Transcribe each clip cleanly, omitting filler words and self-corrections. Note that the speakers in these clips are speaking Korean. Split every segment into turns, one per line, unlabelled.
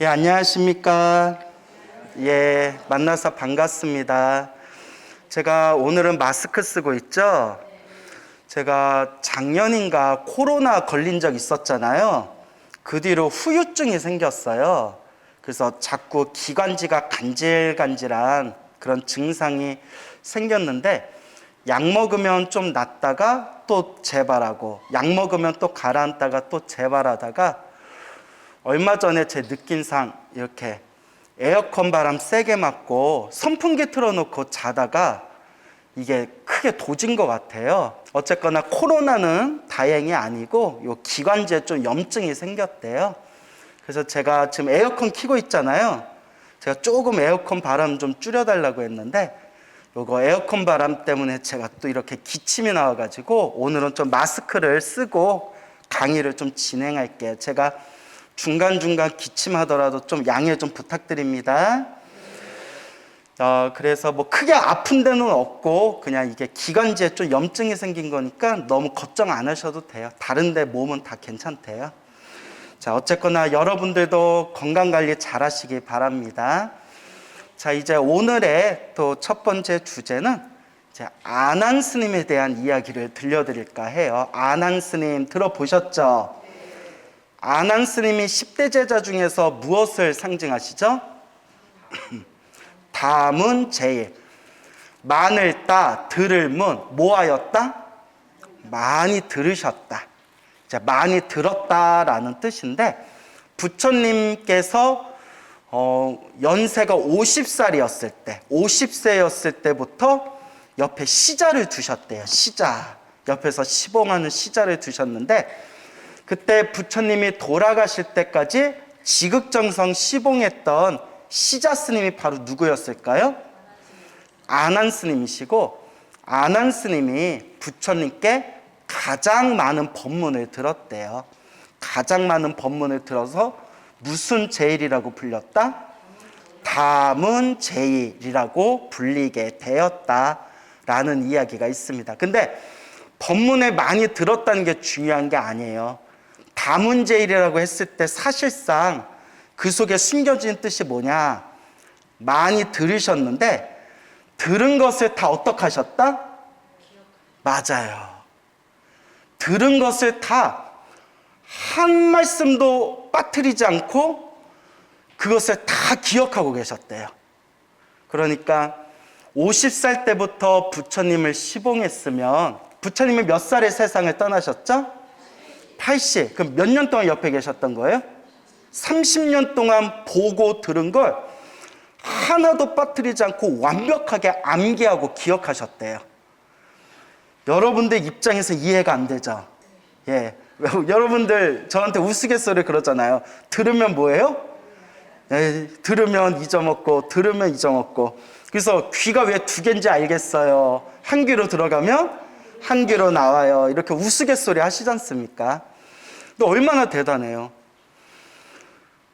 예, 안녕하십니까. 예, 만나서 반갑습니다. 제가 오늘은 마스크 쓰고 있죠? 제가 작년인가 코로나 걸린 적 있었잖아요. 그 뒤로 후유증이 생겼어요. 그래서 자꾸 기관지가 간질간질한 그런 증상이 생겼는데, 약 먹으면 좀 낫다가 또 재발하고, 약 먹으면 또 가라앉다가 또 재발하다가, 얼마 전에 제 느낌상 이렇게 에어컨 바람 세게 맞고 선풍기 틀어놓고 자다가 이게 크게 도진 것 같아요. 어쨌거나 코로나는 다행히 아니고 요 기관지에 좀 염증이 생겼대요. 그래서 제가 지금 에어컨 켜고 있잖아요. 제가 조금 에어컨 바람 좀 줄여달라고 했는데, 요거 에어컨 바람 때문에 제가 또 이렇게 기침이 나와가지고 오늘은 좀 마스크를 쓰고 강의를 좀 진행할게요. 제가 중간중간 기침하더라도 좀 양해 좀 부탁드립니다. 그래서 뭐 크게 아픈 데는 없고 그냥 이게 기관지에 좀 염증이 생긴 거니까 너무 걱정 안 하셔도 돼요. 다른 데 몸은 다 괜찮대요. 자, 어쨌거나 여러분들도 건강관리 잘 하시기 바랍니다. 자, 이제 오늘의 또 첫 번째 주제는 이제 아난 스님에 대한 이야기를 들려드릴까 해요. 아난 스님 들어보셨죠? 아난 스님이 10대 제자 중에서 무엇을 상징하시죠? 담은 제일. 만을 따, 들을 문, 뭐하였다? 많이 들으셨다. 이제 많이 들었다라는 뜻인데, 부처님께서 연세가 50살이었을 때, 50세였을 때부터 옆에 시자를 두셨대요. 시자. 옆에서 시봉하는 시자를 두셨는데, 그때 부처님이 돌아가실 때까지 지극정성 시봉했던 시자 스님이 바로 누구였을까요? 아난 스님이시고, 아난 스님이 부처님께 가장 많은 법문을 들었대요. 가장 많은 법문을 들어서 무슨 제일이라고 불렸다? 담은 제일이라고 불리게 되었다라는 이야기가 있습니다. 근데 법문을 많이 들었다는 게 중요한 게 아니에요. 담은제일이라고 했을 때 사실상 그 속에 숨겨진 뜻이 뭐냐? 많이 들으셨는데 들은 것을 다 어떻게 하셨다? 맞아요. 들은 것을 다 한 말씀도 빠뜨리지 않고 그것을 다 기억하고 계셨대요. 그러니까 50살 때부터 부처님을 시봉했으면 부처님이 몇 살에 세상을 떠나셨죠? 80. 그럼 몇 년 동안 옆에 계셨던 거예요? 30년 동안 보고 들은 걸 하나도 빠뜨리지 않고 완벽하게 암기하고 기억하셨대요. 여러분들 입장에서 이해가 안 되죠? 예. 여러분들 저한테 우스갯소리 그러잖아요. 들으면 뭐예요? 예, 들으면 잊어먹고, 들으면 잊어먹고. 그래서 귀가 왜 두 개인지 알겠어요. 한 귀로 들어가면 한 귀로 나와요. 이렇게 우스갯소리 하시지 않습니까? 근데 얼마나 대단해요.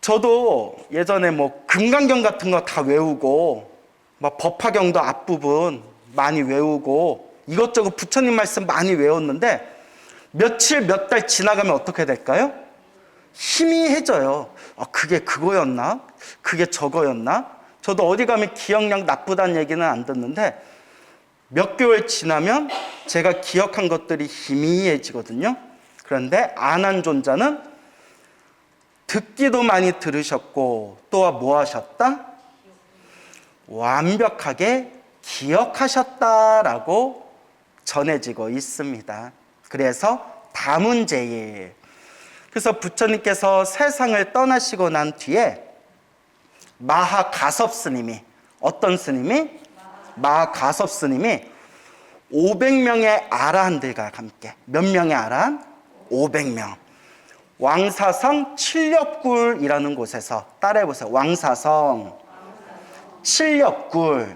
저도 예전에 뭐 금강경 같은 거 다 외우고, 막 법화경도 앞부분 많이 외우고, 이것저것 부처님 말씀 많이 외웠는데, 며칠 몇 달 지나가면 어떻게 될까요? 희미해져요. 그게 그거였나? 그게 저거였나? 저도 어디 가면 기억력 나쁘다는 얘기는 안 듣는데, 몇 개월 지나면 제가 기억한 것들이 희미해지거든요. 그런데 아난존자는 듣기도 많이 들으셨고 또 뭐 하셨다? 완벽하게 기억하셨다라고 전해지고 있습니다. 그래서 담은제일. 그래서 부처님께서 세상을 떠나시고 난 뒤에 마하가섭 스님이, 어떤 스님이? 마하가섭 스님이 500명의 아라한들과 함께, 몇 명의 아라한? 500명. 왕사성 칠렵굴이라는 곳에서, 따라해보세요. 왕사성 칠렵굴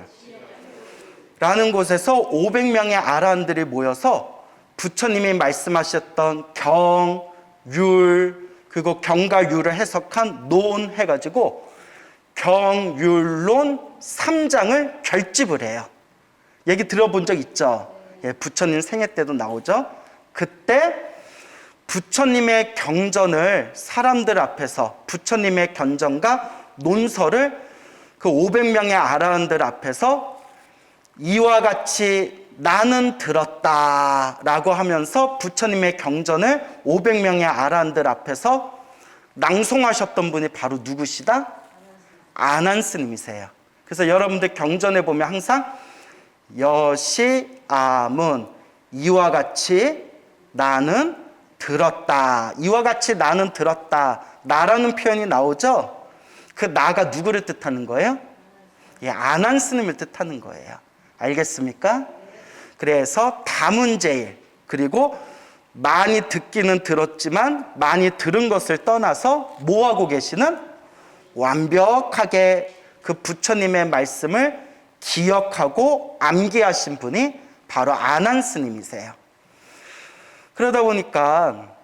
라는 곳에서 500명의 아라한들이 모여서 부처님이 말씀하셨던 경, 율, 그리고 경과 율을 해석한 논 해가지고 경, 율, 논 3장을 결집을 해요. 얘기 들어본 적 있죠? 예, 부처님 생애 때도 나오죠? 그때 부처님의 경전을 사람들 앞에서 부처님의 경전과 논설을 그 500명의 아라한들 앞에서 이와 같이 나는 들었다라고 하면서 부처님의 경전을 500명의 아라한들 앞에서 낭송하셨던 분이 바로 누구시다? 아난 스님이세요. 그래서 여러분들 경전에 보면 항상 여시아문 이와 같이 나는 들었다. 이와 같이 나는 들었다. 나라는 표현이 나오죠? 그 나가 누구를 뜻하는 거예요? 예, 아난 스님을 뜻하는 거예요. 알겠습니까? 그래서 다문제일, 그리고 많이 듣기는 들었지만 많이 들은 것을 떠나서 뭐 하고 계시는? 완벽하게 그 부처님의 말씀을 기억하고 암기하신 분이 바로 아난 스님이세요. 그러다 보니까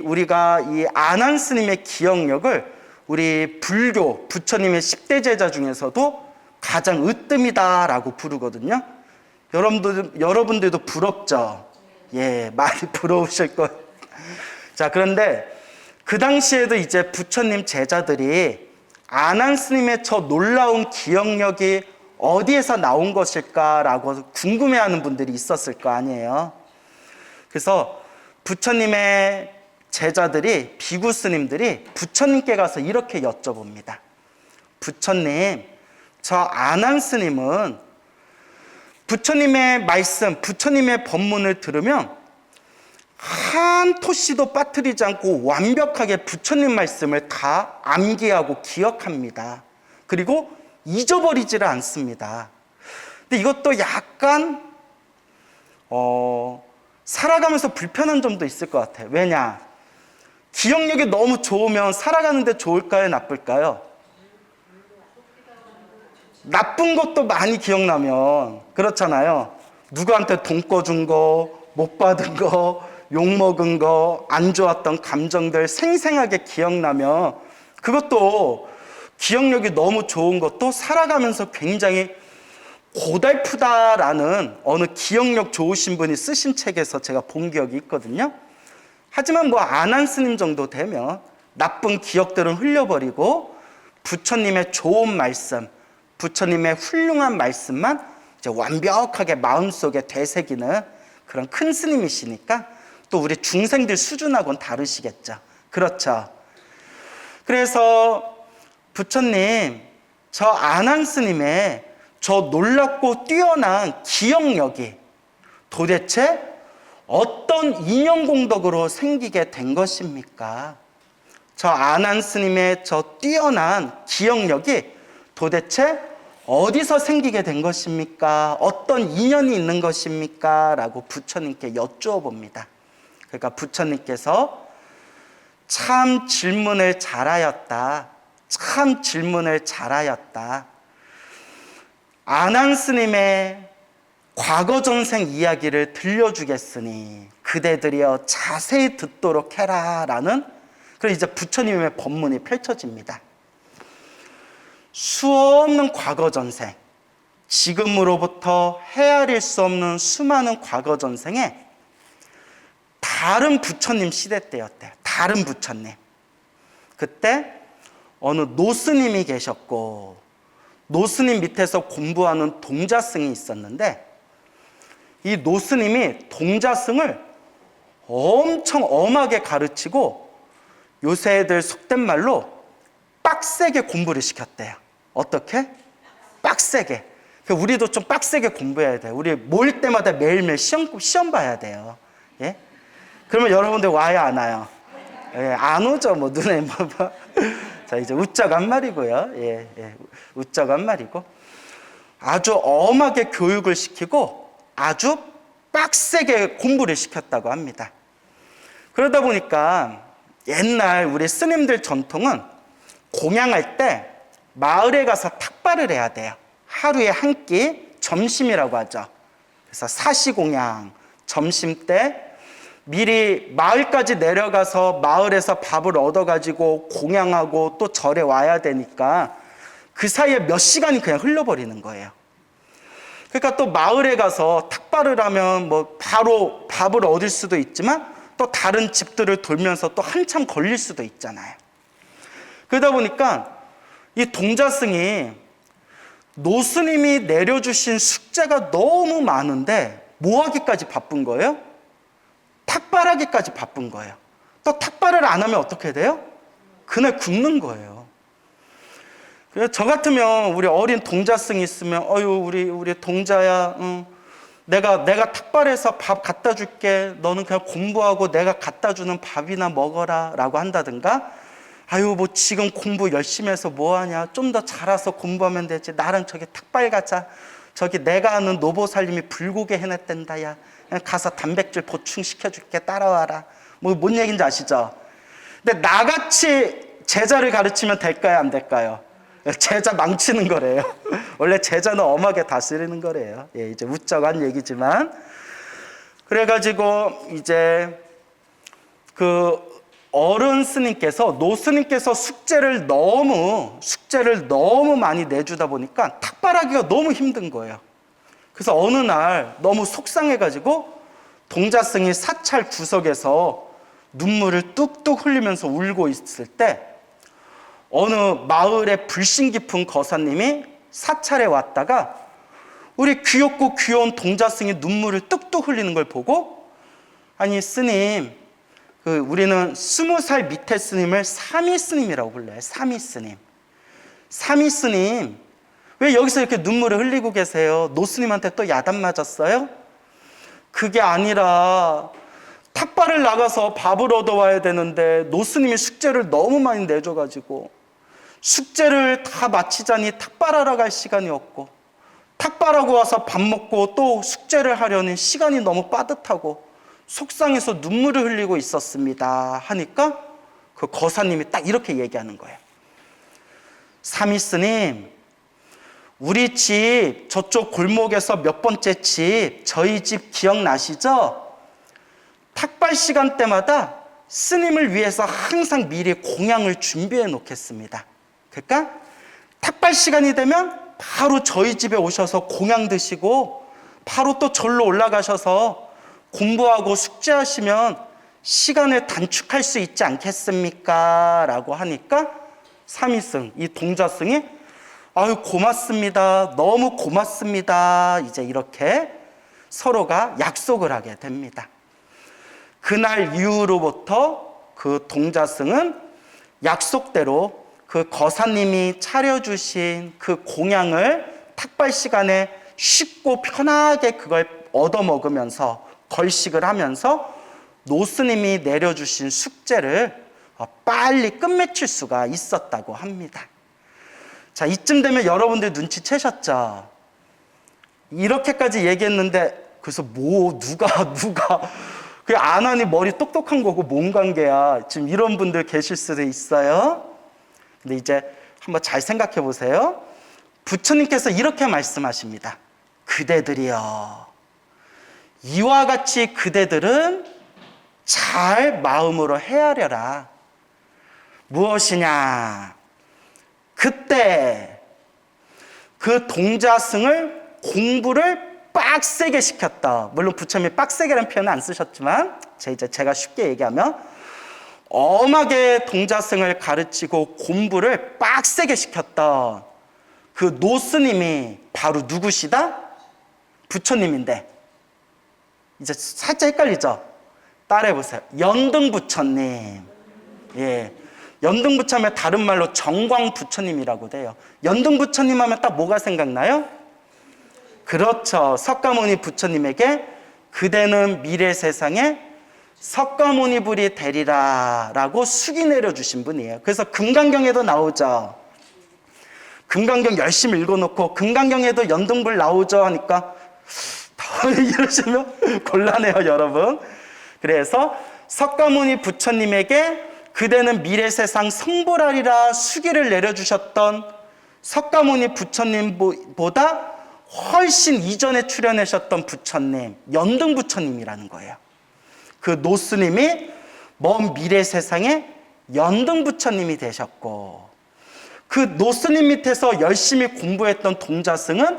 우리가 이 아난 스님의 기억력을 우리 불교 부처님의 10대 제자 중에서도 가장 으뜸이다라고 부르거든요. 여러분들도 부럽죠? 예, 많이 부러우실 거예요. 자, 그런데 그 당시에도 이제 부처님 제자들이 아난 스님의 저 놀라운 기억력이 어디에서 나온 것일까라고 궁금해하는 분들이 있었을 거 아니에요. 그래서 부처님의 제자들이, 비구 스님들이 부처님께 가서 이렇게 여쭤봅니다. 부처님, 저 아난 스님은 부처님의 말씀, 부처님의 법문을 들으면 한 토씨도 빠뜨리지 않고 완벽하게 부처님 말씀을 다 암기하고 기억합니다. 그리고 잊어버리지를 않습니다. 근데 이것도 약간 살아가면서 불편한 점도 있을 것 같아요. 왜냐? 기억력이 너무 좋으면 살아가는데 좋을까요? 나쁠까요? 나쁜 것도 많이 기억나면 그렇잖아요. 누구한테 돈 꿔준 거, 못 받은 거, 욕먹은 거, 안 좋았던 감정들 생생하게 기억나면 그것도 기억력이 너무 좋은 것도 살아가면서 굉장히 고달프다라는 어느 기억력 좋으신 분이 쓰신 책에서 제가 본 기억이 있거든요. 하지만 뭐 아난 스님 정도 되면 나쁜 기억들은 흘려버리고 부처님의 좋은 말씀, 부처님의 훌륭한 말씀만 이제 완벽하게 마음속에 되새기는 그런 큰 스님이시니까 또 우리 중생들 수준하고는 다르시겠죠. 그렇죠. 그래서 부처님, 저 아난 스님의 저 놀랍고 뛰어난 기억력이 도대체 어떤 인연공덕으로 생기게 된 것입니까? 저 아난 스님의 저 뛰어난 기억력이 도대체 어디서 생기게 된 것입니까? 어떤 인연이 있는 것입니까? 라고 부처님께 여쭈어 봅니다. 그러니까 부처님께서 참 질문을 잘하였다. 참 질문을 잘하였다. 아난 스님의 과거 전생 이야기를 들려주겠으니 그대들이여 자세히 듣도록 해라 라는 그리고 이제 부처님의 법문이 펼쳐집니다. 수없는 과거 전생, 지금으로부터 헤아릴 수 없는 수많은 과거 전생에 다른 부처님 시대 때였대요. 다른 부처님. 그때 어느 노스님이 계셨고 노스님 밑에서 공부하는 동자승이 있었는데 이 노스님이 동자승을 엄청 엄하게 가르치고 요새 애들 속된 말로 빡세게 공부를 시켰대요. 어떻게? 빡세게. 우리도 좀 빡세게 공부해야 돼요. 우리 모일 때마다 매일매일 시험 봐야 돼요. 예? 그러면 여러분들 와요, 안 와요? 예, 안 오죠, 뭐, 눈에 뭐. 자, 이제 웃자고 한 말이고요. 예, 웃자고 한 말이고. 아주 엄하게 교육을 시키고 아주 빡세게 공부를 시켰다고 합니다. 그러다 보니까 옛날 우리 스님들 전통은 공양할 때 마을에 가서 탁발을 해야 돼요. 하루에 한 끼, 점심이라고 하죠. 그래서 사시공양, 점심 때 미리 마을까지 내려가서 마을에서 밥을 얻어가지고 공양하고 또 절에 와야 되니까 그 사이에 몇 시간이 그냥 흘러버리는 거예요. 그러니까 또 마을에 가서 탁발을 하면 뭐 바로 밥을 얻을 수도 있지만 또 또 다른 집들을 돌면서 또 한참 걸릴 수도 있잖아요. 그러다 보니까 이 동자승이 노스님이 내려주신 숙제가 너무 많은데 뭐 하기까지 바쁜 거예요? 탁발하기까지 바쁜 거예요. 또 탁발을 안 하면 어떻게 돼요? 그날 굶는 거예요. 그래서 저 같으면 우리 어린 동자승이 있으면 우리 동자야, 내가 탁발해서 밥 갖다 줄게. 너는 그냥 공부하고 내가 갖다 주는 밥이나 먹어라 라고 한다든가, 뭐 지금 공부 열심히 해서 뭐하냐, 좀 더 자라서 공부하면 되지, 나랑 저기 탁발 가자, 저기 내가 아는 노보살님이 불고기 해냈댄다, 야 그냥 가서 단백질 보충시켜줄게, 따라와라. 뭔 얘기인지 아시죠? 근데 나같이 제자를 가르치면 될까요, 안 될까요? 제자 망치는 거래요. 원래 제자는 엄하게 다스리는 거래요. 이제 웃자고 한 얘기지만. 그래가지고 이제 그 어른 스님께서, 노 스님께서 숙제를 너무 많이 내주다 보니까 탁발하기가 너무 힘든 거예요. 그래서 어느 날 너무 속상해가지고 동자승이 사찰 구석에서 눈물을 뚝뚝 흘리면서 울고 있을 때 어느 마을의 불신 깊은 거사님이 사찰에 왔다가 우리 귀엽고 귀여운 동자승이 눈물을 뚝뚝 흘리는 걸 보고, 아니 스님, 우리는 20살 밑에 스님을 사미 스님이라고 불러요. 사미 스님. 사미 스님, 왜 여기서 이렇게 눈물을 흘리고 계세요? 노 스님한테 또 야단 맞았어요? 그게 아니라 탁발을 나가서 밥을 얻어와야 되는데 노 스님이 숙제를 너무 많이 내줘가지고 숙제를 다 마치자니 탁발하러 갈 시간이 없고, 탁발하고 와서 밥 먹고 또 숙제를 하려니 시간이 너무 빠듯하고 속상해서 눈물을 흘리고 있었습니다 하니까 그 거사님이 딱 이렇게 얘기하는 거예요. 사미 스님, 우리 집 저쪽 골목에서 몇 번째 집, 저희 집 기억나시죠? 탁발 시간 때마다 스님을 위해서 항상 미리 공양을 준비해 놓겠습니다. 그러니까 탁발 시간이 되면 바로 저희 집에 오셔서 공양 드시고 바로 또 절로 올라가셔서 공부하고 숙제하시면 시간을 단축할 수 있지 않겠습니까? 라고 하니까 사미승, 이 동자승이 고맙습니다. 너무 고맙습니다. 이제 이렇게 서로가 약속을 하게 됩니다. 그날 이후로부터 그 동자승은 약속대로 그 거사님이 차려주신 그 공양을 탁발 시간에 쉽고 편하게 그걸 얻어먹으면서 걸식을 하면서 노스님이 내려주신 숙제를 빨리 끝맺힐 수가 있었다고 합니다. 자, 이쯤 되면 여러분들 눈치채셨죠? 이렇게까지 얘기했는데 그래서 누가 그 안 하니 머리 똑똑한 거고 뭔 관계야, 지금 이런 분들 계실 수도 있어요. 근데 이제 한번 잘 생각해 보세요. 부처님께서 이렇게 말씀하십니다. 그대들이여, 이와 같이 그대들은 잘 마음으로 헤아려라. 무엇이냐? 그때 그 동자승을 공부를 빡세게 시켰다. 물론 부처님이 빡세게라는 표현은 안 쓰셨지만 제가 쉽게 얘기하면 엄하게 동자승을 가르치고 공부를 빡세게 시켰다. 그 노스님이 바로 누구시다? 부처님인데, 이제 살짝 헷갈리죠? 따라해보세요. 연등부처님. 예. 연등부처면 다른 말로 정광부처님이라고 돼요. 연등부처님 하면 딱 뭐가 생각나요? 그렇죠. 석가모니 부처님에게 그대는 미래 세상에 석가모니 불이 되리라 라고 수기 내려주신 분이에요. 그래서 금강경에도 나오죠. 금강경 열심히 읽어놓고 금강경에도 연등불 나오죠 하니까 이러시면 곤란해요, 여러분. 그래서 석가모니 부처님에게 그대는 미래 세상 성불하리라 수기를 내려주셨던 석가모니 부처님보다 훨씬 이전에 출연하셨던 부처님, 연등 부처님이라는 거예요. 그 노스님이 먼 미래 세상에 연등 부처님이 되셨고, 그 노스님 밑에서 열심히 공부했던 동자승은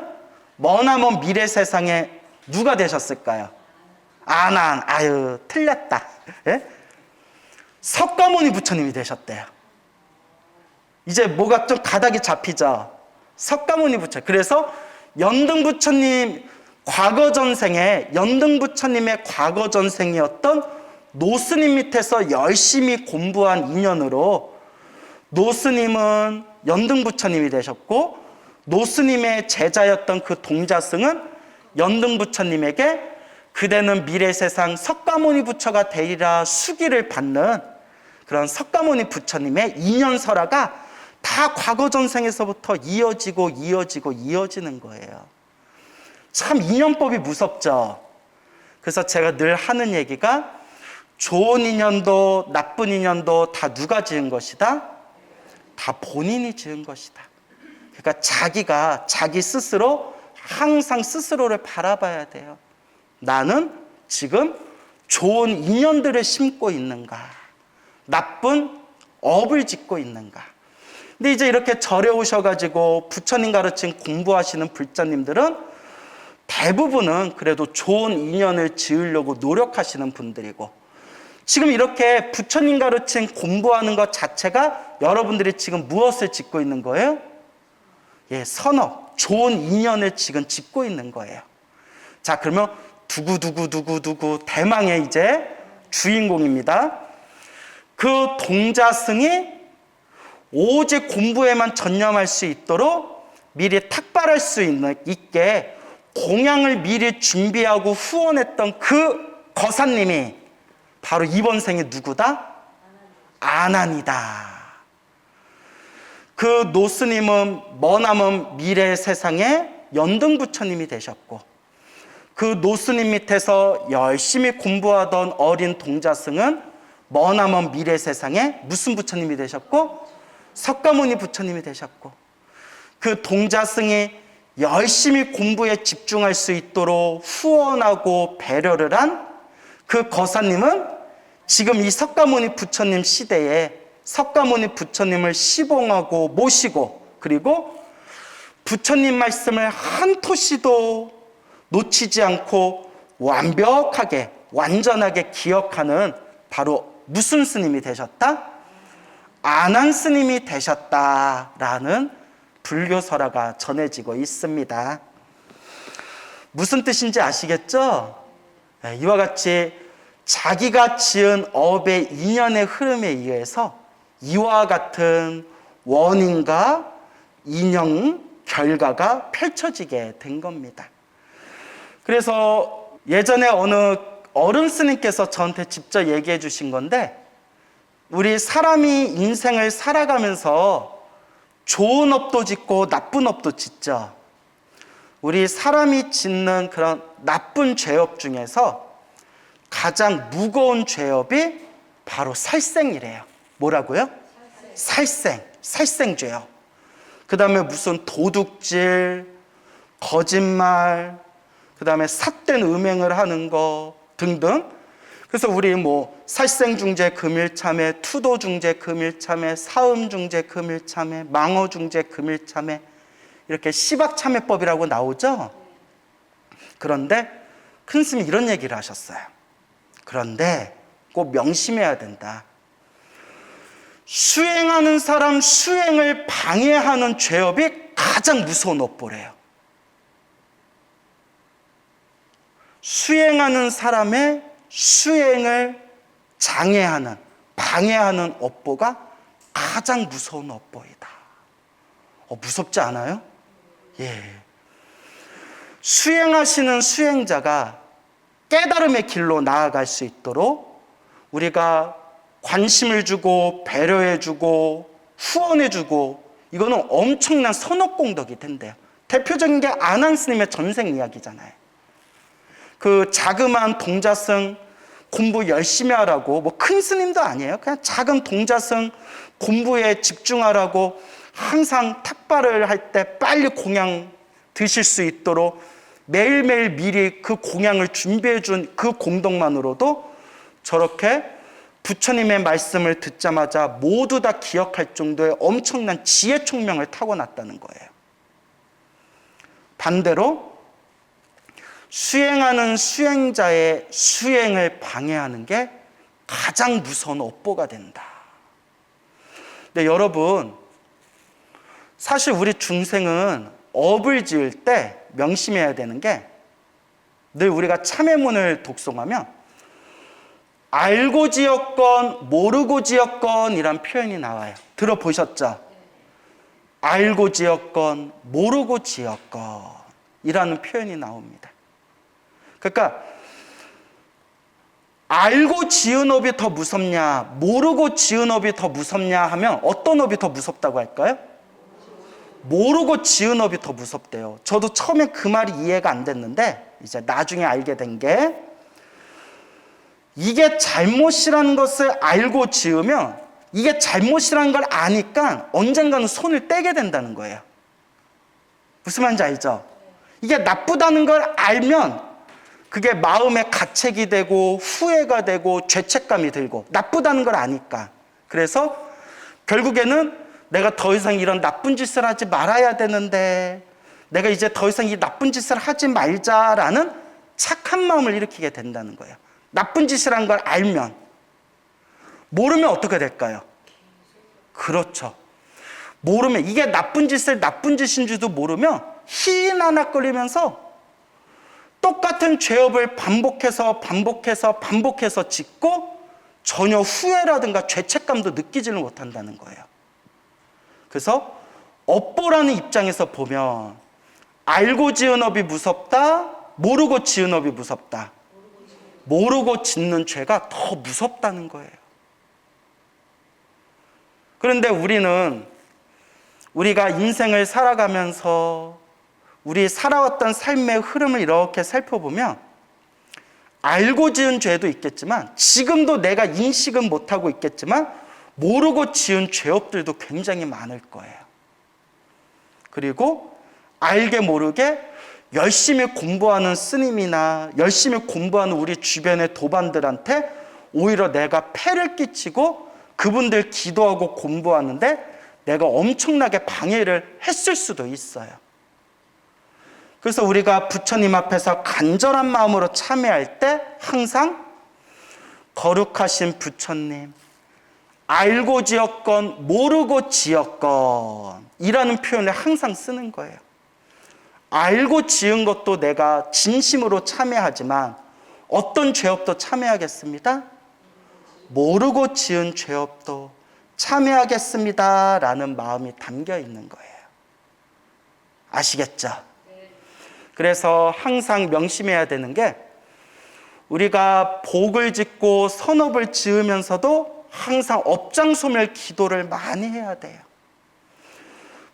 머나먼 미래 세상에 누가 되셨을까요? 아난. 틀렸다. 예? 석가모니 부처님이 되셨대요. 이제 뭐가 좀 가닥이 잡히죠. 석가모니 부처님. 그래서 연등 부처님 과거 전생에 연등 부처님의 과거 전생이었던 노스님 밑에서 열심히 공부한 인연으로 노스님은 연등 부처님이 되셨고 노스님의 제자였던 그 동자승은 연등 부처님에게 그대는 미래세상 석가모니 부처가 되리라 수기를 받는 그런 석가모니 부처님의 인연설화가 다 과거 전생에서부터 이어지는 거예요. 참 인연법이 무섭죠. 그래서 제가 늘 하는 얘기가 좋은 인연도 나쁜 인연도 다 누가 지은 것이다? 다 본인이 지은 것이다. 그러니까 자기 스스로 항상 스스로를 바라봐야 돼요. 나는 지금 좋은 인연들을 심고 있는가? 나쁜 업을 짓고 있는가? 근데 이제 이렇게 절에 오셔가지고 부처님 가르친 공부하시는 불자님들은 대부분은 그래도 좋은 인연을 지으려고 노력하시는 분들이고 지금 이렇게 부처님 가르친 공부하는 것 자체가 여러분들이 지금 무엇을 짓고 있는 거예요? 예, 선업, 좋은 인연을 지금 짓고 있는 거예요. 자, 그러면 두구두구 대망의 이제 주인공입니다. 그 동자승이 오직 공부에만 전념할 수 있도록 미리 탁발할 수 있게 공양을 미리 준비하고 후원했던 그 거사님이 바로 이번 생에 누구다? 아난이다. 그 노스님은 머나먼 미래 세상에 연등 부처님이 되셨고 그 노스님 밑에서 열심히 공부하던 어린 동자승은 머나먼 미래 세상에 무슨 부처님이 되셨고 석가모니 부처님이 되셨고 그 동자승이 열심히 공부에 집중할 수 있도록 후원하고 배려를 한 그 거사님은 지금 이 석가모니 부처님 시대에 석가모니 부처님을 시봉하고 모시고 그리고 부처님 말씀을 한 토시도 놓치지 않고 완벽하게 완전하게 기억하는 바로 무슨 스님이 되셨다? 아난 스님이 되셨다라는 불교설화가 전해지고 있습니다. 무슨 뜻인지 아시겠죠? 이와 같이 자기가 지은 업의 인연의 흐름에 의해서 이와 같은 원인과 인연, 결과가 펼쳐지게 된 겁니다. 그래서 예전에 어느 어른 스님께서 저한테 직접 얘기해 주신 건데 우리 사람이 인생을 살아가면서 좋은 업도 짓고 나쁜 업도 짓죠. 우리 사람이 짓는 그런 나쁜 죄업 중에서 가장 무거운 죄업이 바로 살생이래요. 뭐라고요? 살생죄요. 그 다음에 무슨 도둑질, 거짓말, 그 다음에 삿된 음행을 하는 거 등등. 그래서 우리 뭐 살생중재 금일참회, 투도중재 금일참회, 사음중재 금일참회, 망어중재 금일참회 이렇게 시박참회법이라고 나오죠. 그런데 큰 스님이 이런 얘기를 하셨어요. 그런데 꼭 명심해야 된다. 수행하는 사람 수행을 방해하는 죄업이 가장 무서운 업보래요. 수행하는 사람의 수행을 장애하는, 방해하는 업보가 가장 무서운 업보이다. 무섭지 않아요? 예. 수행하시는 수행자가 깨달음의 길로 나아갈 수 있도록 우리가 관심을 주고 배려해주고 후원해주고 이거는 엄청난 선업공덕이 된대요. 대표적인 게 아난 스님의 전생 이야기잖아요. 그 자그마한 동자승 공부 열심히 하라고 뭐 큰 스님도 아니에요. 그냥 작은 동자승 공부에 집중하라고 항상 탁발을 할 때 빨리 공양 드실 수 있도록 매일매일 미리 그 공양을 준비해 준 그 공덕만으로도 저렇게 부처님의 말씀을 듣자마자 모두 다 기억할 정도의 엄청난 지혜 총명을 타고났다는 거예요. 반대로 수행하는 수행자의 수행을 방해하는 게 가장 무서운 업보가 된다. 근데 여러분, 사실 우리 중생은 업을 지을 때 명심해야 되는 게, 늘 우리가 참회문을 독송하면 알고 지었건 모르고 지었건이란 표현이 나와요. 들어보셨죠? 알고 지었건 모르고 지었건이라는 표현이 나옵니다. 그러니까 알고 지은 업이 더 무섭냐, 모르고 지은 업이 더 무섭냐 하면 어떤 업이 더 무섭다고 할까요? 모르고 지은 업이 더 무섭대요. 저도 처음에 그 말이 이해가 안 됐는데 이제 나중에 알게 된 게, 이게 잘못이라는 것을 알고 지으면 이게 잘못이라는 걸 아니까 언젠가는 손을 떼게 된다는 거예요. 무슨 말인지 알죠? 이게 나쁘다는 걸 알면 그게 마음에 가책이 되고 후회가 되고 죄책감이 들고, 나쁘다는 걸 아니까. 그래서 결국에는 내가 더 이상 이런 나쁜 짓을 하지 말아야 되는데, 내가 이제 더 이상 이 나쁜 짓을 하지 말자라는 착한 마음을 일으키게 된다는 거예요. 나쁜 짓이라는 걸 알면. 모르면 어떻게 될까요? 그렇죠. 모르면, 이게 나쁜 짓인 줄도 모르면 희나낙거리면서 똑같은 죄업을 반복해서 짓고 전혀 후회라든가 죄책감도 느끼지를 못한다는 거예요. 그래서 업보라는 입장에서 보면 알고 지은 업이 무섭다, 모르고 지은 업이 무섭다. 모르고 짓는 죄가 더 무섭다는 거예요. 그런데 우리가 인생을 살아가면서 우리 살아왔던 삶의 흐름을 이렇게 살펴보면 알고 지은 죄도 있겠지만, 지금도 내가 인식은 못하고 있겠지만 모르고 지은 죄업들도 굉장히 많을 거예요. 그리고 알게 모르게 열심히 공부하는 스님이나 열심히 공부하는 우리 주변의 도반들한테 오히려 내가 폐를 끼치고 그분들 기도하고 공부하는데 내가 엄청나게 방해를 했을 수도 있어요. 그래서 우리가 부처님 앞에서 간절한 마음으로 참회할 때 항상 거룩하신 부처님, 알고 지었건 모르고 지었건 이라는 표현을 항상 쓰는 거예요. 알고 지은 것도 내가 진심으로 참회하지만 어떤 죄업도 참회하겠습니다? 모르고 지은 죄업도 참회하겠습니다 라는 마음이 담겨 있는 거예요. 아시겠죠? 그래서 항상 명심해야 되는 게, 우리가 복을 짓고 선업을 지으면서도 항상 업장소멸 기도를 많이 해야 돼요.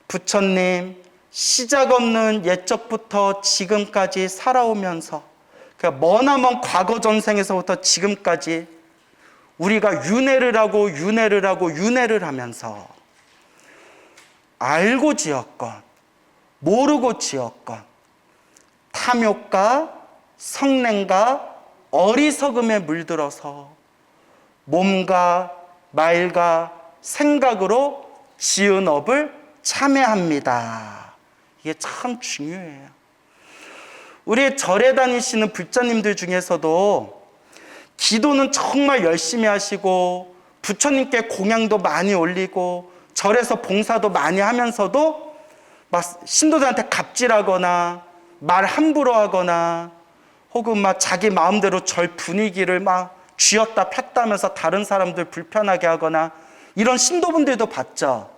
부처님, 시작 없는 옛적부터 지금까지 살아오면서, 그러니까 머나먼 과거 전생에서부터 지금까지 우리가 윤회를 하면서 알고 지었건 모르고 지었건 탐욕과 성냄과 어리석음에 물들어서 몸과 말과 생각으로 지은 업을 참회합니다. 이게 참 중요해요. 우리 절에 다니시는 불자님들 중에서도 기도는 정말 열심히 하시고 부처님께 공양도 많이 올리고 절에서 봉사도 많이 하면서도 막 신도들한테 갑질하거나 말 함부로 하거나 혹은 막 자기 마음대로 절 분위기를 막 쥐었다 폈다 하면서 다른 사람들 불편하게 하거나 이런 신도분들도 봤죠.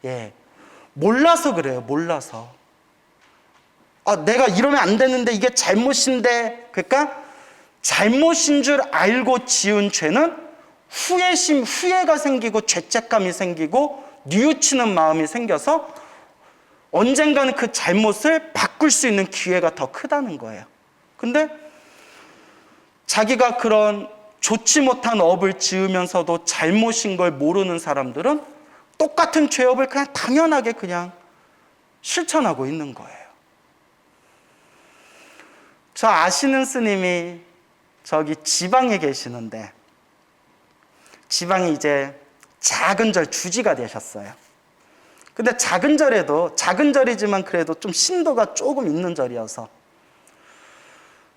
예. 몰라서 그래요. 몰라서. 내가 이러면 안 되는데 이게 잘못인데. 그러니까 잘못인 줄 알고 지은 죄는 후회가 생기고 죄책감이 생기고 뉘우치는 마음이 생겨서 언젠가는 그 잘못을 바꿀 수 있는 기회가 더 크다는 거예요. 근데 자기가 그런 좋지 못한 업을 지으면서도 잘못인 걸 모르는 사람들은 똑같은 죄업을 그냥 당연하게 그냥 실천하고 있는 거예요. 저 아시는 스님이 저기 지방에 계시는데, 지방이 이제 작은 절 주지가 되셨어요. 근데 작은 절이지만 그래도 좀 신도가 조금 있는 절이어서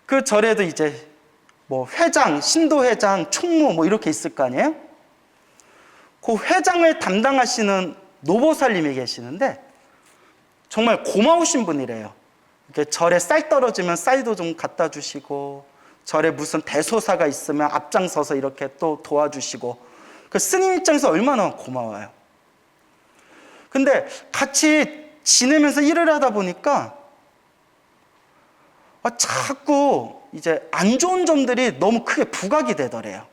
그 절에도 이제 뭐 회장, 신도회장, 총무 뭐 이렇게 있을 거 아니에요? 그 회장을 담당하시는 노보살님이 계시는데 정말 고마우신 분이래요. 이렇게 절에 쌀 떨어지면 쌀도 좀 갖다 주시고, 절에 무슨 대소사가 있으면 앞장서서 이렇게 또 도와주시고, 그 스님 입장에서 얼마나 고마워요. 근데 같이 지내면서 일을 하다 보니까 자꾸 이제 안 좋은 점들이 너무 크게 부각이 되더래요.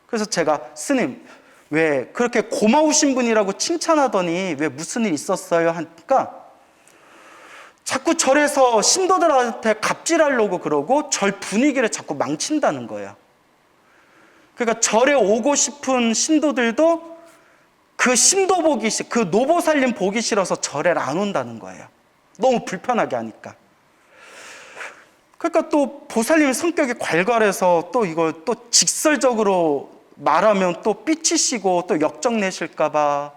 그래서 제가 스님 왜 그렇게 고마우신 분이라고 칭찬하더니 왜 무슨 일 있었어요? 하니까 자꾸 절에서 신도들한테 갑질하려고 그러고 절 분위기를 자꾸 망친다는 거예요. 그러니까 절에 오고 싶은 신도들도 그 신도 보기 싫, 그 노보살님 보기 싫어서 절에 안 온다는 거예요. 너무 불편하게 하니까. 그러니까 또 보살님 성격이 괄괄해서 또 이걸 또 직설적으로 말하면 또 삐치시고 또 역정 내실까봐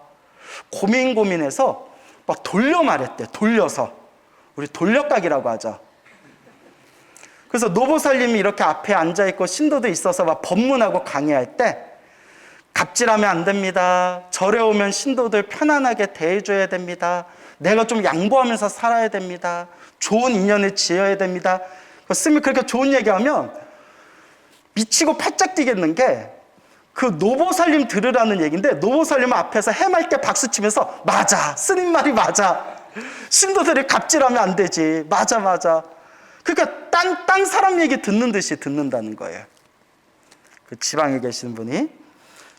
고민해서 막 돌려 말했대. 돌려서. 우리 돌려각이라고 하죠. 그래서 노보살님이 이렇게 앞에 앉아있고 신도도 있어서 막 법문하고 강의할 때 갑질하면 안 됩니다. 절에 오면 신도들 편안하게 대해줘야 됩니다. 내가 좀 양보하면서 살아야 됩니다. 좋은 인연을 지어야 됩니다. 스님이 그렇게 좋은 얘기하면 미치고 팔짝 뛰겠는 게 그 노보살님 들으라는 얘기인데 노보살님은 앞에서 해맑게 박수치면서 맞아, 스님 말이 맞아. 신도들이 갑질하면 안 되지. 맞아, 맞아. 그러니까 딴 사람 얘기 듣는 듯이 듣는다는 거예요. 그 지방에 계시는 분이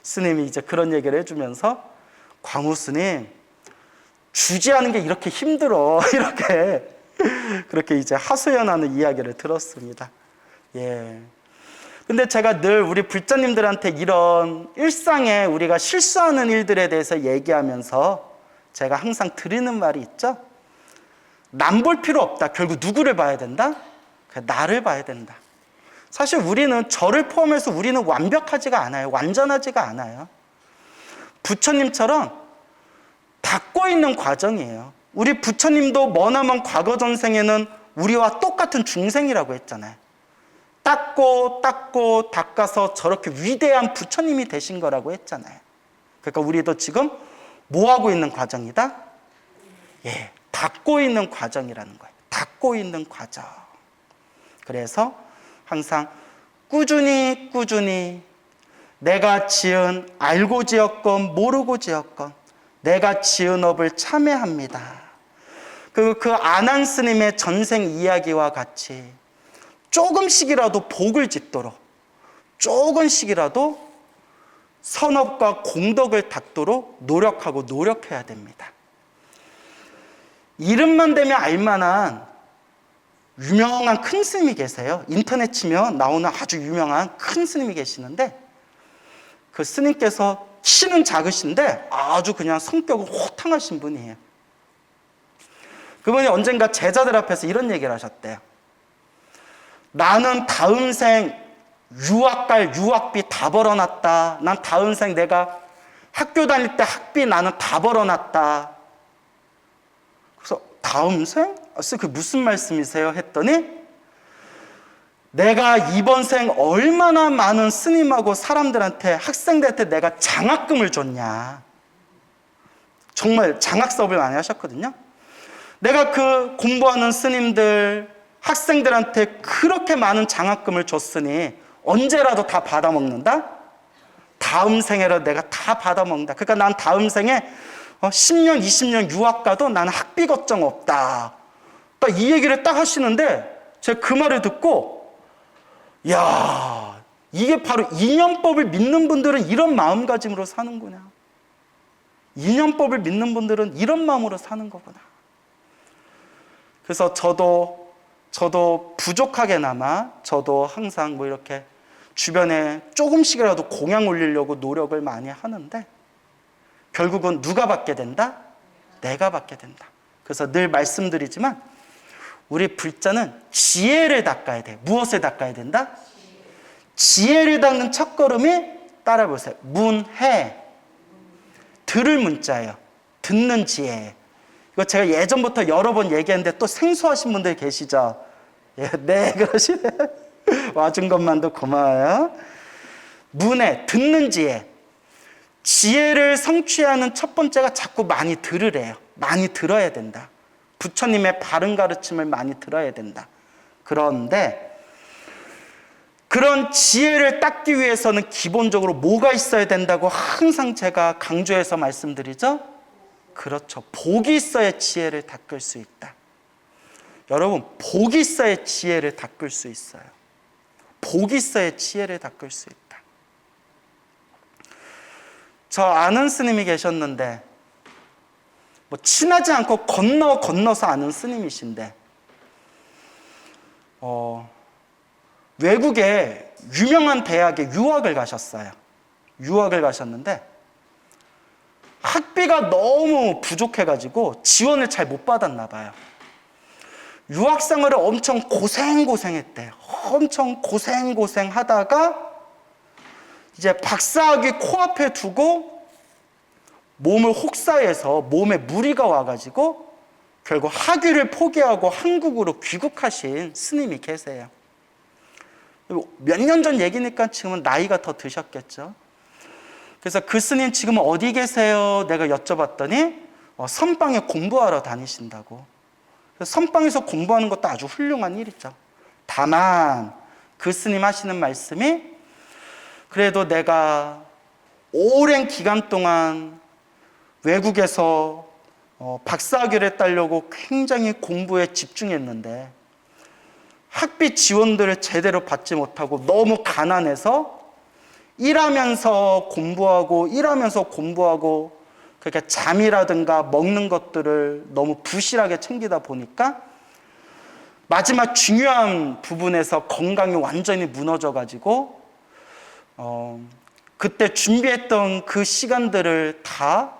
스님이 이제 그런 얘기를 해주면서 광우 스님 주지하는 게 이렇게 힘들어. 이렇게 그렇게 이제 하소연하는 이야기를 들었습니다. 예. 근데 제가 늘 우리 불자님들한테 이런 일상에 우리가 실수하는 일들에 대해서 얘기하면서 제가 항상 드리는 말이 있죠. 남 볼 필요 없다. 결국 누구를 봐야 된다? 나를 봐야 된다. 사실 우리는 저를 포함해서 우리는 완벽하지가 않아요. 완전하지가 않아요. 부처님처럼 닦고 있는 과정이에요. 우리 부처님도 머나먼 과거 전생에는 우리와 똑같은 중생이라고 했잖아요. 닦고 닦아서 저렇게 위대한 부처님이 되신 거라고 했잖아요. 그러니까 우리도 지금 뭐 하고 있는 과정이다? 예, 닦고 있는 과정이라는 거예요. 닦고 있는 과정. 그래서 항상 꾸준히 내가 지은 알고 지었건 모르고 지었건 내가 지은 업을 참회합니다. 그 안한 스님의 전생 이야기와 같이 조금씩이라도 복을 짓도록, 조금씩이라도 선업과 공덕을 닦도록 노력해야 됩니다. 이름만 대면 알만한 유명한 큰 스님이 계세요. 인터넷 치면 나오는 아주 유명한 큰 스님이 계시는데 그 스님께서 키는 작으신데 아주 그냥 성격은 호탕하신 분이에요. 그분이 언젠가 제자들 앞에서 이런 얘기를 하셨대요. 나는 다음 생 유학 갈 유학비 다 벌어놨다. 난 다음 생 내가 학교 다닐 때 학비 나는 다 벌어놨다. 그래서 다음 생? 그게 무슨 말씀이세요? 했더니 내가 이번 생 얼마나 많은 스님하고 사람들한테 학생들한테 내가 장학금을 줬냐. 정말 장학 사업을 많이 하셨거든요. 내가 그 공부하는 스님들 학생들한테 그렇게 많은 장학금을 줬으니 언제라도 다 받아먹는다? 다음 생에라도 내가 다 받아먹는다. 그러니까 난 다음 생에 10년, 20년 유학 가도 나는 학비 걱정 없다. 딱 이 얘기를 딱 하시는데 제가 그 말을 듣고 야, 이게 바로 인연법을 믿는 분들은 이런 마음가짐으로 사는구나. 인연법을 믿는 분들은 이런 마음으로 사는 거구나. 그래서 저도 부족하게나마 저도 항상 뭐 이렇게 주변에 조금씩이라도 공양 올리려고 노력을 많이 하는데 결국은 누가 받게 된다? 내가 받게 된다. 그래서 늘 말씀드리지만 우리 불자는 지혜를 닦아야 돼. 무엇을 닦아야 된다? 지혜를 닦는 첫걸음이 따라 보세요. 문해. 들을 문자예요. 듣는 지혜. 이거 제가 예전부터 여러 번 얘기했는데 또 생소하신 분들 계시죠? 예, 네, 그러시네. 와준 것만도 고마워요. 문에 듣는 지혜. 지혜를 성취하는 첫 번째가 자꾸 많이 들으래요. 많이 들어야 된다. 부처님의 바른 가르침을 많이 들어야 된다. 그런데 그런 지혜를 닦기 위해서는 기본적으로 뭐가 있어야 된다고 항상 제가 강조해서 말씀드리죠? 그렇죠. 복이 있어야 지혜를 닦을 수 있다. 여러분, 복이 있어야 지혜를 닦을 수 있어요. 복이 있어야 지혜를 닦을 수 있다. 저 아는 스님이 계셨는데 뭐 친하지 않고 건너서 아는 스님이신데 외국의 유명한 대학에 유학을 가셨어요. 유학을 가셨는데 학비가 너무 부족해가지고 지원을 잘 못 받았나 봐요. 유학생활을 엄청 고생했대요. 엄청 고생하다가 이제 박사학위 코앞에 두고 몸을 혹사해서 몸에 무리가 와가지고 결국 학위를 포기하고 한국으로 귀국하신 스님이 계세요. 몇 년 전 얘기니까 지금은 나이가 더 드셨겠죠. 그래서 그 스님 지금은 어디 계세요? 내가 여쭤봤더니 선방에 공부하러 다니신다고. 그래서 선방에서 공부하는 것도 아주 훌륭한 일이죠. 다만 그 스님 하시는 말씀이 그래도 내가 오랜 기간 동안 외국에서 박사학위를 따려고 굉장히 공부에 집중했는데 학비 지원들을 제대로 받지 못하고 너무 가난해서 일하면서 공부하고 그렇게 잠이라든가 먹는 것들을 너무 부실하게 챙기다 보니까 마지막 중요한 부분에서 건강이 완전히 무너져가지고 그때 준비했던 그 시간들을 다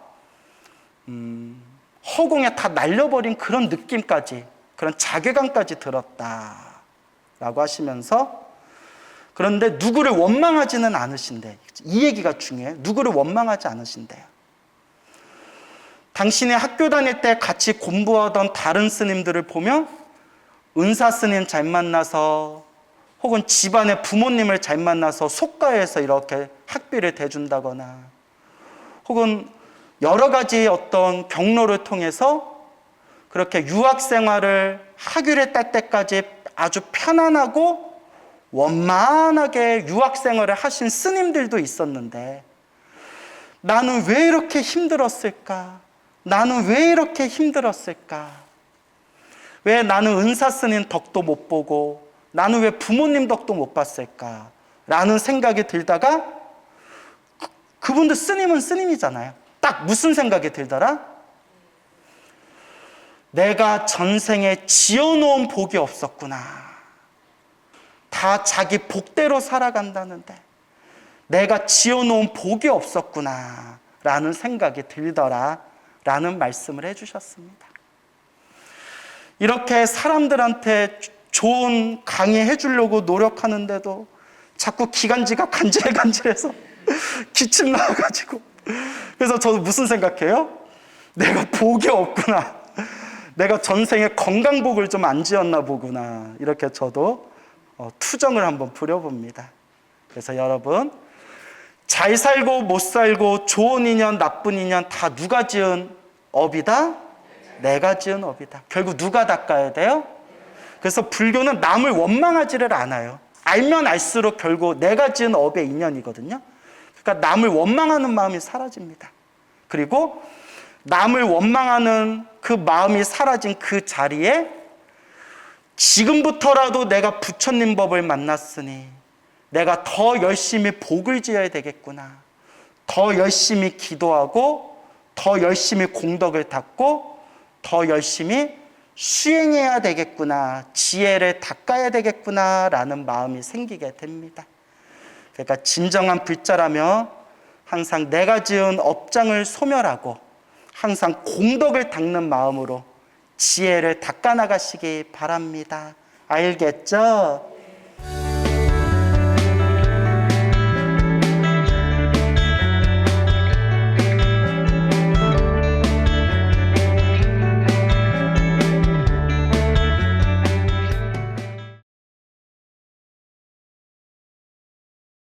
허공에 다 날려버린 그런 느낌까지, 그런 자괴감까지 들었다라고 하시면서, 그런데 누구를 원망하지는 않으신대. 이 얘기가 중요해요. 누구를 원망하지 않으신대요. 당신이 학교 다닐 때 같이 공부하던 다른 스님들을 보면 은사 스님 잘 만나서 혹은 집안의 부모님을 잘 만나서 속가해서 이렇게 학비를 대준다거나 혹은 여러 가지 어떤 경로를 통해서 그렇게 유학 생활을 학위를 딸 때까지 아주 편안하고 원만하게 유학 생활을 하신 스님들도 있었는데 나는 왜 이렇게 힘들었을까? 왜 나는 은사 스님 덕도 못 보고 나는 왜 부모님 덕도 못 봤을까? 라는 생각이 들다가 그분들 스님은 스님이잖아요. 딱 무슨 생각이 들더라? 내가 전생에 지어놓은 복이 없었구나. 다 자기 복대로 살아간다는데 내가 지어놓은 복이 없었구나 라는 생각이 들더라 라는 말씀을 해주셨습니다. 이렇게 사람들한테 좋은 강의해 주려고 노력하는데도 자꾸 기관지가 간질간질해서 기침 나와가지고, 그래서 저도 무슨 생각해요? 내가 복이 없구나. 내가 전생에 건강복을 좀 안 지었나 보구나. 이렇게 저도 투정을 한번 부려봅니다. 그래서 여러분, 잘 살고 못 살고 좋은 인연 나쁜 인연 다 누가 지은 업이다? 내가 지은 업이다. 결국 누가 닦아야 돼요? 그래서 불교는 남을 원망하지를 않아요. 알면 알수록 결국 내가 지은 업의 인연이거든요. 그러니까 남을 원망하는 마음이 사라집니다. 그리고 남을 원망하는 그 마음이 사라진 그 자리에 지금부터라도 내가 부처님 법을 만났으니 내가 더 열심히 복을 지어야 되겠구나. 더 열심히 기도하고 더 열심히 공덕을 닦고 더 열심히 수행해야 되겠구나. 지혜를 닦아야 되겠구나 라는 마음이 생기게 됩니다. 그러니까 진정한 불자라면 항상 내가 지은 업장을 소멸하고 항상 공덕을 닦는 마음으로 지혜를 닦아나가시기 바랍니다. 알겠죠?